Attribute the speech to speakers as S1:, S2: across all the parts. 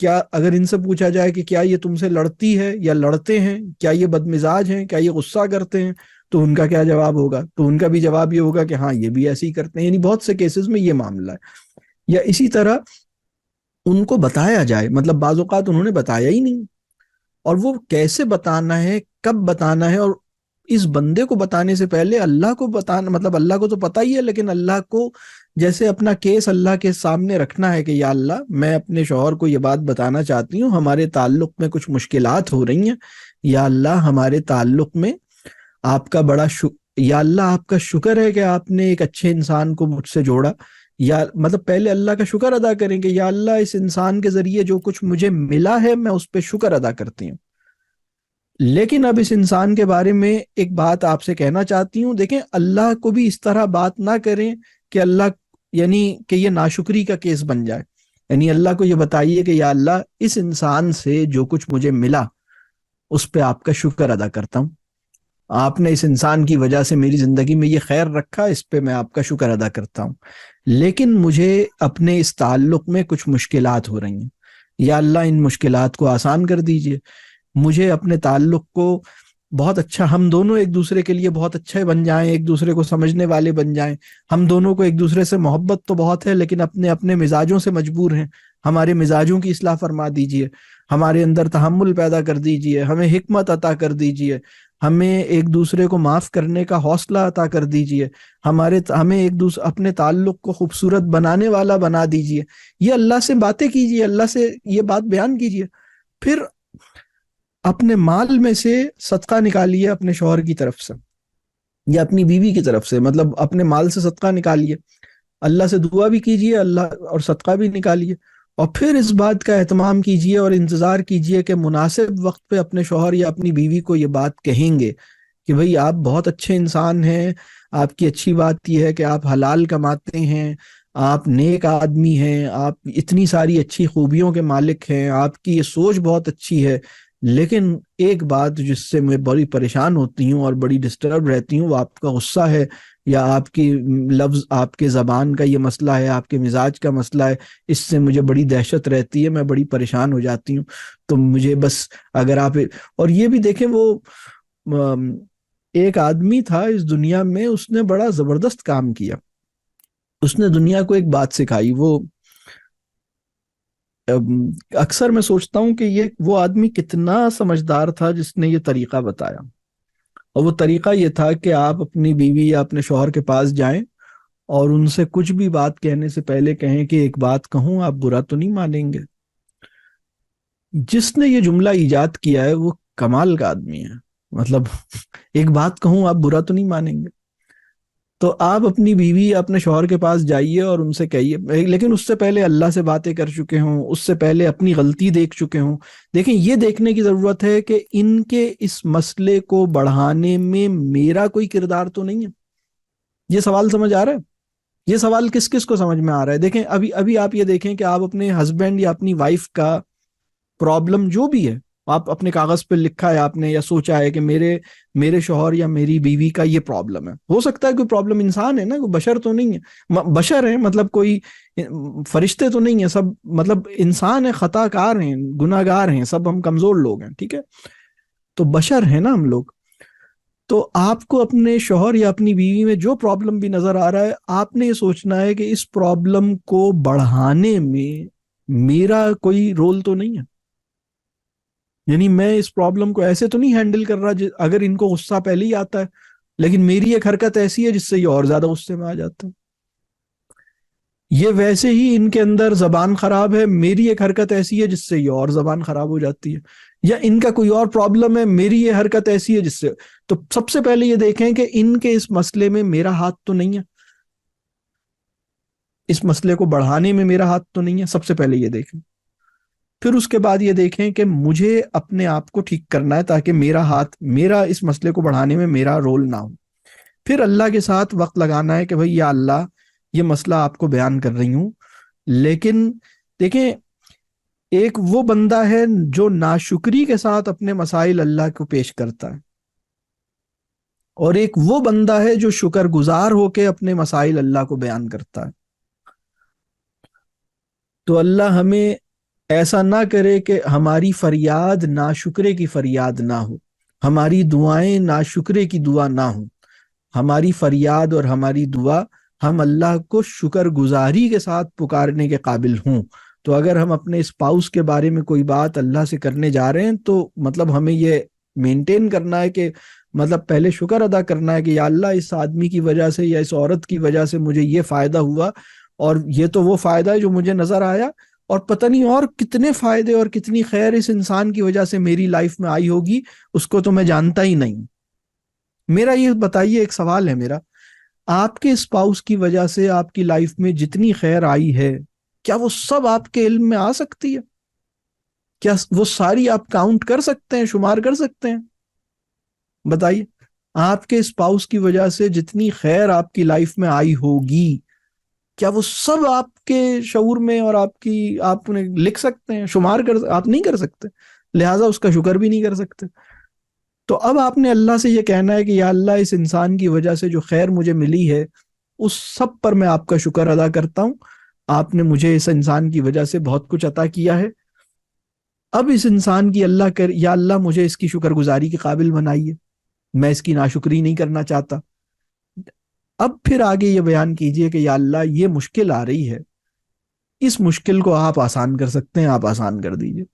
S1: کیا اگر ان سے پوچھا جائے کہ کیا یہ تم سے لڑتی ہے یا لڑتے ہیں، کیا یہ بدمزاج ہیں، کیا یہ غصہ کرتے ہیں، تو ان کا کیا جواب ہوگا؟ تو ان کا بھی جواب یہ ہوگا کہ ہاں یہ بھی ایسے ہی کرتے ہیں. یعنی بہت سے کیسز میں یہ معاملہ ہے. یا اسی طرح ان کو بتایا جائے، مطلب بعض اوقات انہوں نے بتایا ہی نہیں، اور وہ کیسے بتانا ہے، کب بتانا ہے، اور اس بندے کو بتانے سے پہلے اللہ کو بتانا، مطلب اللہ کو تو پتہ ہی ہے، لیکن اللہ کو جیسے اپنا کیس اللہ کے سامنے رکھنا ہے کہ یا اللہ میں اپنے شوہر کو یہ بات بتانا چاہتی ہوں، ہمارے تعلق میں کچھ مشکلات ہو رہی ہیں، یا اللہ ہمارے تعلق میں آپ کا یا اللہ آپ کا شکر ہے کہ آپ نے ایک اچھے انسان کو مجھ سے جوڑا. یا مطلب پہلے اللہ کا شکر ادا کریں کہ یا اللہ اس انسان کے ذریعے جو کچھ مجھے ملا ہے میں اس پہ شکر ادا کرتی ہوں. لیکن اب اس انسان کے بارے میں ایک بات آپ سے کہنا چاہتی ہوں، دیکھیں اللہ کو بھی اس طرح بات نہ کریں کہ اللہ یعنی کہ یہ ناشکری کا کیس بن جائے. یعنی اللہ کو یہ بتائیے کہ یا اللہ اس انسان سے جو کچھ مجھے ملا اس پہ آپ کا شکر ادا کرتا ہوں، آپ نے اس انسان کی وجہ سے میری زندگی میں یہ خیر رکھا، اس پہ میں آپ کا شکر ادا کرتا ہوں، لیکن مجھے اپنے اس تعلق میں کچھ مشکلات ہو رہی ہیں، یا اللہ ان مشکلات کو آسان کر دیجئے، مجھے اپنے تعلق کو بہت اچھا، ہم دونوں ایک دوسرے کے لیے بہت اچھے بن جائیں، ایک دوسرے کو سمجھنے والے بن جائیں. ہم دونوں کو ایک دوسرے سے محبت تو بہت ہے، لیکن اپنے اپنے مزاجوں سے مجبور ہیں. ہمارے مزاجوں کی اصلاح فرما دیجئے، ہمارے اندر تحمل پیدا کر دیجئے، ہمیں حکمت عطا کر دیجئے، ہمیں ایک دوسرے کو معاف کرنے کا حوصلہ عطا کر دیجئے، ہمیں ایک دوسرے اپنے تعلق کو خوبصورت بنانے والا بنا دیجئے. یہ اللہ سے باتیں کیجئے، اللہ سے یہ بات بیان کیجئے. پھر اپنے مال میں سے صدقہ نکالیے اپنے شوہر کی طرف سے یا اپنی بیوی کی طرف سے، مطلب اپنے مال سے صدقہ نکالیے، اللہ سے دعا بھی کیجئے، اللہ اور صدقہ بھی نکالیے. اور پھر اس بات کا اہتمام کیجئے اور انتظار کیجئے کہ مناسب وقت پہ اپنے شوہر یا اپنی بیوی کو یہ بات کہیں گے کہ بھئی آپ بہت اچھے انسان ہیں، آپ کی اچھی بات یہ ہے کہ آپ حلال کماتے ہیں، آپ نیک آدمی ہیں، آپ اتنی ساری اچھی خوبیوں کے مالک ہیں، آپ کی یہ سوچ بہت اچھی ہے، لیکن ایک بات جس سے میں بڑی پریشان ہوتی ہوں اور بڑی ڈسٹرب رہتی ہوں وہ آپ کا غصہ ہے، یا آپ کی لفظ، آپ کے زبان کا یہ مسئلہ ہے، آپ کے مزاج کا مسئلہ ہے، اس سے مجھے بڑی دہشت رہتی ہے، میں بڑی پریشان ہو جاتی ہوں. تو مجھے بس اگر آپ، اور یہ بھی دیکھیں وہ ایک آدمی تھا اس دنیا میں، اس نے بڑا زبردست کام کیا، اس نے دنیا کو ایک بات سکھائی. وہ اکثر میں سوچتا ہوں کہ یہ وہ آدمی کتنا سمجھدار تھا جس نے یہ طریقہ بتایا، اور وہ طریقہ یہ تھا کہ آپ اپنی بیوی یا اپنے شوہر کے پاس جائیں اور ان سے کچھ بھی بات کہنے سے پہلے کہیں کہ ایک بات کہوں آپ برا تو نہیں مانیں گے. جس نے یہ جملہ ایجاد کیا ہے وہ کمال کا آدمی ہے، مطلب ایک بات کہوں آپ برا تو نہیں مانیں گے. تو آپ اپنی بیوی یا اپنے شوہر کے پاس جائیے اور ان سے کہیے، لیکن اس سے پہلے اللہ سے باتیں کر چکے ہوں، اس سے پہلے اپنی غلطی دیکھ چکے ہوں. دیکھیں یہ دیکھنے کی ضرورت ہے کہ ان کے اس مسئلے کو بڑھانے میں میرا کوئی کردار تو نہیں ہے. یہ سوال سمجھ آ رہا ہے؟ یہ سوال کس کس کو سمجھ میں آ رہا ہے؟ دیکھیں ابھی آپ یہ دیکھیں کہ آپ اپنے ہسبینڈ یا اپنی وائف کا پرابلم جو بھی ہے، آپ اپنے کاغذ پہ لکھا ہے آپ نے یا سوچا ہے کہ میرے شوہر یا میری بیوی کا یہ پرابلم ہے. ہو سکتا ہے کوئی پرابلم، انسان ہے نا، کوئی بشر تو نہیں ہے، بشر ہیں مطلب کوئی فرشتے تو نہیں ہیں، سب مطلب انسان ہیں، خطا کار ہیں، گناہ گار ہیں، سب ہم کمزور لوگ ہیں، ٹھیک ہے، تو بشر ہیں نا ہم لوگ. تو آپ کو اپنے شوہر یا اپنی بیوی میں جو پرابلم بھی نظر آ رہا ہے، آپ نے یہ سوچنا ہے کہ اس پرابلم کو بڑھانے میں میرا کوئی رول تو نہیں ہے. یعنی میں اس پرابلم کو ایسے تو نہیں ہینڈل کر رہا اگر ان کو غصہ پہلے ہی آتا ہے، لیکن میری ایک حرکت ایسی ہے جس سے یہ اور زیادہ غصے میں آ جاتا ہے. یہ ویسے ہی ان کے اندر زبان خراب ہے، میری ایک حرکت ایسی ہے جس سے یہ اور زبان خراب ہو جاتی ہے. یا ان کا کوئی اور پرابلم ہے، میری یہ حرکت ایسی ہے جس سے. تو سب سے پہلے یہ دیکھیں کہ ان کے اس مسئلے میں میرا ہاتھ تو نہیں ہے، اس مسئلے کو بڑھانے میں میرا ہاتھ تو نہیں ہے. سب سے پہلے یہ دیکھیں. پھر اس کے بعد یہ دیکھیں کہ مجھے اپنے آپ کو ٹھیک کرنا ہے تاکہ میرا اس مسئلے کو بڑھانے میں میرا رول نہ ہو. پھر اللہ کے ساتھ وقت لگانا ہے کہ بھئی یا اللہ یہ مسئلہ آپ کو بیان کر رہی ہوں، لیکن دیکھیں ایک وہ بندہ ہے جو ناشکری کے ساتھ اپنے مسائل اللہ کو پیش کرتا ہے، اور ایک وہ بندہ ہے جو شکر گزار ہو کے اپنے مسائل اللہ کو بیان کرتا ہے. تو اللہ ہمیں ایسا نہ کرے کہ ہماری فریاد ناشکرے کی فریاد نہ ہو، ہماری دعائیں ناشکرے کی دعا نہ ہوں، ہماری فریاد اور ہماری دعا ہم اللہ کو شکر گزاری کے ساتھ پکارنے کے قابل ہوں۔ تو اگر ہم اپنے اسپاؤس کے بارے میں کوئی بات اللہ سے کرنے جا رہے ہیں تو مطلب ہمیں یہ مینٹین کرنا ہے کہ مطلب پہلے شکر ادا کرنا ہے کہ یا اللہ اس آدمی کی وجہ سے یا اس عورت کی وجہ سے مجھے یہ فائدہ ہوا، اور یہ تو وہ فائدہ ہے جو مجھے نظر آیا، اور پتہ نہیں اور کتنے فائدے اور کتنی خیر اس انسان کی وجہ سے میری لائف میں آئی ہوگی، اس کو تو میں جانتا ہی نہیں۔ میرا یہ بتائیے، ایک سوال ہے میرا، آپ کے اسپاؤس کی وجہ سے آپ کی لائف میں جتنی خیر آئی ہے، کیا وہ سب آپ کے علم میں آ سکتی ہے؟ کیا وہ ساری آپ کاؤنٹ کر سکتے ہیں، شمار کر سکتے ہیں؟ بتائیے، آپ کے اسپاؤس کی وجہ سے جتنی خیر آپ کی لائف میں آئی ہوگی، کیا وہ سب آپ کے شعور میں اور آپ نے لکھ سکتے ہیں، شمار آپ نہیں کر سکتے، لہٰذا اس کا شکر بھی نہیں کر سکتے۔ تو اب آپ نے اللہ سے یہ کہنا ہے کہ یا اللہ اس انسان کی وجہ سے جو خیر مجھے ملی ہے اس سب پر میں آپ کا شکر ادا کرتا ہوں، آپ نے مجھے اس انسان کی وجہ سے بہت کچھ عطا کیا ہے، اب اس انسان کی یا اللہ مجھے اس کی شکر گزاری کے قابل بنائیے، میں اس کی ناشکری نہیں کرنا چاہتا۔ اب پھر آگے یہ بیان کیجئے کہ یا اللہ یہ مشکل آ رہی ہے، اس مشکل کو آپ آسان کر سکتے ہیں، آپ آسان کر دیجئے۔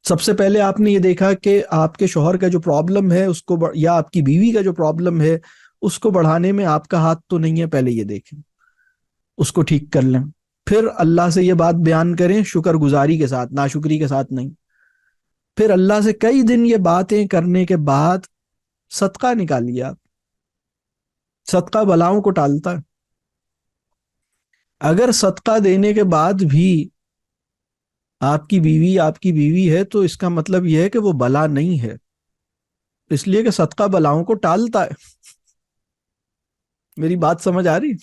S1: سب سے پہلے آپ نے یہ دیکھا کہ آپ کے شوہر کا جو پرابلم ہے اس کو یا آپ کی بیوی کا جو پرابلم ہے اس کو بڑھانے میں آپ کا ہاتھ تو نہیں ہے، پہلے یہ دیکھیں، اس کو ٹھیک کر لیں، پھر اللہ سے یہ بات بیان کریں شکر گزاری کے ساتھ، ناشکری کے ساتھ نہیں۔ پھر اللہ سے کئی دن یہ باتیں کرنے کے بعد صدقہ نکالیے۔ آپ صدقہ بلاؤں کو ٹالتا ہے، اگر صدقہ دینے کے بعد بھی آپ کی بیوی ہے تو اس کا مطلب یہ ہے کہ وہ بلا نہیں ہے، اس لیے کہ صدقہ بلاؤں کو ٹالتا ہے۔ میری بات سمجھ آ رہی؟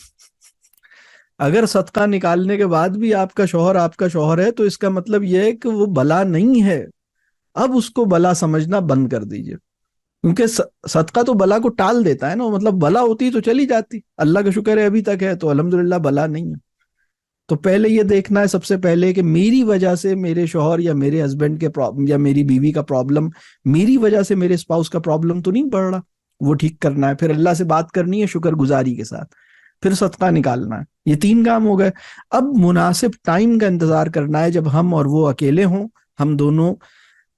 S1: اگر صدقہ نکالنے کے بعد بھی آپ کا شوہر ہے تو اس کا مطلب یہ ہے کہ وہ بلا نہیں ہے، اب اس کو بلا سمجھنا بند کر دیجئے، کیونکہ صدقہ تو بلا کو ٹال دیتا ہے نا، مطلب بلا ہوتی تو چلی جاتی، اللہ کا شکر ہے ابھی تک ہے تو الحمدللہ بلا نہیں ہے۔ تو پہلے یہ دیکھنا ہے سب سے پہلے کہ میری وجہ سے میرے شوہر یا میرے ہسبینڈ کے پرابلم یا میری بیوی کا پرابلم، میری وجہ سے میرے اسپاؤس کا پرابلم تو نہیں بڑھ رہا، وہ ٹھیک کرنا ہے۔ پھر اللہ سے بات کرنی ہے شکر گزاری کے ساتھ، پھر صدقہ نکالنا ہے، یہ 3 کام ہو گئے۔ اب مناسب ٹائم کا انتظار کرنا ہے جب ہم اور وہ اکیلے ہوں، ہم دونوں،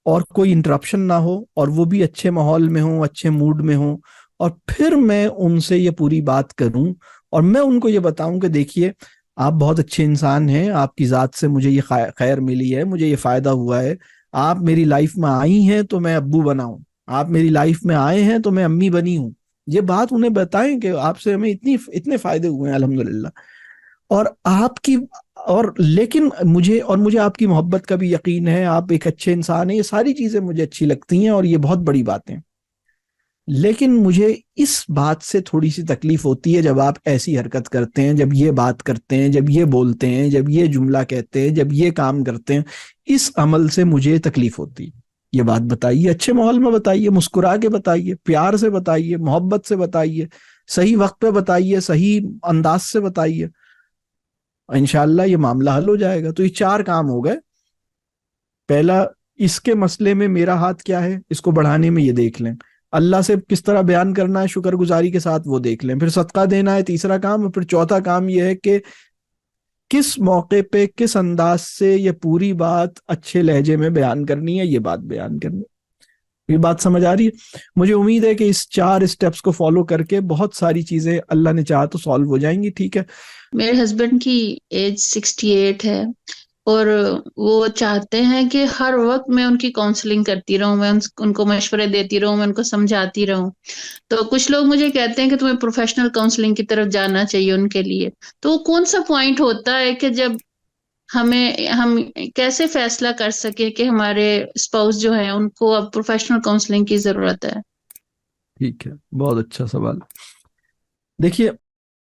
S1: اور کوئی انٹرپشن نہ ہو، اور وہ بھی اچھے ماحول میں ہوں، اچھے موڈ میں ہوں، اور پھر میں ان سے یہ پوری بات کروں اور میں ان کو یہ بتاؤں کہ دیکھیے آپ بہت اچھے انسان ہیں، آپ کی ذات سے مجھے یہ خیر ملی ہے، مجھے یہ فائدہ ہوا ہے، آپ میری لائف میں آئی ہیں تو میں ابو بنا ہوں، آپ میری لائف میں آئے ہیں تو میں امی بنی ہوں، یہ بات انہیں بتائیں کہ آپ سے ہمیں اتنے فائدے ہوئے ہیں الحمدللہ، اور آپ کی لیکن مجھے آپ کی محبت کا بھی یقین ہے، آپ ایک اچھے انسان ہیں، یہ ساری چیزیں مجھے اچھی لگتی ہیں اور یہ بہت بڑی باتیں، لیکن مجھے اس بات سے تھوڑی سی تکلیف ہوتی ہے جب آپ ایسی حرکت کرتے ہیں، جب یہ بات کرتے ہیں، جب یہ بولتے ہیں، جب یہ جملہ کہتے ہیں، جب یہ کام کرتے ہیں، اس عمل سے مجھے تکلیف ہوتی ہے۔ یہ بات بتائیے، اچھے ماحول میں بتائیے، مسکرا کے بتائیے، پیار سے بتائیے، محبت سے بتائیے، صحیح وقت پہ بتائیے، صحیح انداز سے بتائیے، انشاءاللہ یہ معاملہ حل ہو جائے گا۔ تو یہ 4 کام ہو گئے۔ پہلا، اس کے مسئلے میں میرا ہاتھ کیا ہے، اس کو بڑھانے میں یہ دیکھ لیں، اللہ سے کس طرح بیان کرنا ہے شکر گزاری کے ساتھ وہ دیکھ لیں، پھر صدقہ دینا ہے تیسرا کام، اور پھر چوتھا کام یہ ہے کہ کس موقع پہ کس انداز سے یہ پوری بات اچھے لہجے میں بیان کرنی ہے، یہ بات بیان کرنی ہے۔ یہ بات سمجھ آ رہی ہے؟ مجھے امید ہے کہ اس 4 اسٹیپس کو فالو کر کے بہت ساری چیزیں اللہ نے چاہا تو سالو ہو جائیں گی۔ ٹھیک ہے؟
S2: میرے ہسبینڈ کی ایج 68 ہے اور وہ چاہتے ہیں کہ ہر وقت میں ان کی کاؤنسلنگ کرتی رہوں، میں ان کو مشورے دیتی رہوں، میں ان کو سمجھاتی رہوں۔ تو کچھ لوگ مجھے کہتے ہیں کہ تمہیں پروفیشنل کاؤنسلنگ کی طرف جانا چاہیے ان کے لیے، تو وہ کون سا پوائنٹ ہوتا ہے کہ جب ہم کیسے فیصلہ کر سکے کہ ہمارے اسپاؤس جو ہیں ان کو اب پروفیشنل کاؤنسلنگ کی ضرورت ہے؟
S1: ٹھیک ہے، بہت اچھا سوال۔ دیکھیے